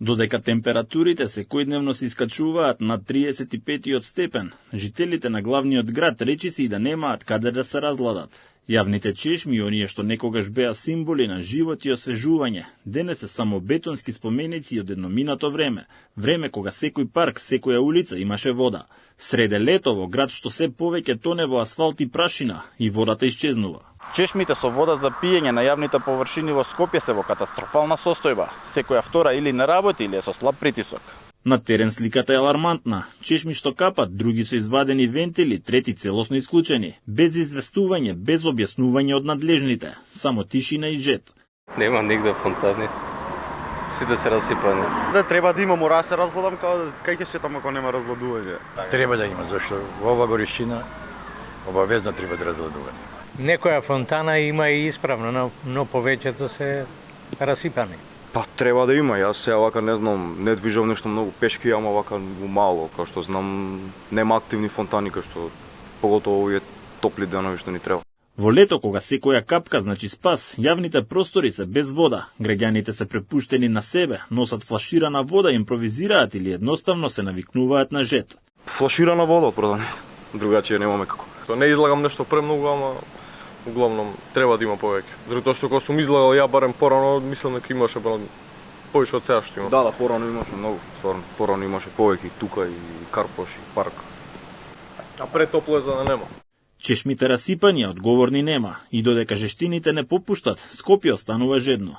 Додека температурите секојдневно се искачуваат над 35 степен, жителите на главниот град речиси и да немаат каде да се разладат. Јавните чешми, оние што некогаш беа символи на живот и освежување, денес се само бетонски споменици од едно минато време, време кога секој парк, секоја улица имаше вода. Среде лето во град што се повеќе тоне во асфалт и прашина и водата исчезнува. Чешмите со вода за пиење на јавните површини во Скопје се во катастрофална состојба. Секоја втора или не работи или е со слаб притисок. На терен сликата е алармантна. Чешми што капат, други со извадени вентили, трети целосно исклучени, без известување, без објаснување од надлежните, само тишина и жет. Нема нигде фонтани. Сите се расипани. Да треба да има, мора да се разгладам кај ќе шетам ако нема разгладување. Треба да има, зашто во ова горишчина обавезно треба да разгладување. Некоја фонтана има и исправно, но повеќето се расипани. Па треба да има, јас сега вака не знам, не движам нешто многу пешки, ама вака мало, као што знам, нема активни фонтани, као што поготово овие топли денови што ни треба. Во лето, кога секоја капка значи спас, јавните простори се без вода, граѓаните се препуштени на себе, носат флаширана вода, импровизираат или едноставно се навикнуваат на жет. Флаширана вода од продавница, другачије немаме како. Не излагам нешто премногу, ама углавном треба да има повеќе. Затоа што кога сум излагал ја барем порано, мислам дека имаше повеќе од сега што има. Да, порано имаше многу, стварно. Порано имаше повеќе и тука и Карпош и парк. А претопло е за да нема. Чешмите расипања одговорни нема и додека жештините не попуштат, Скопје останува жедно.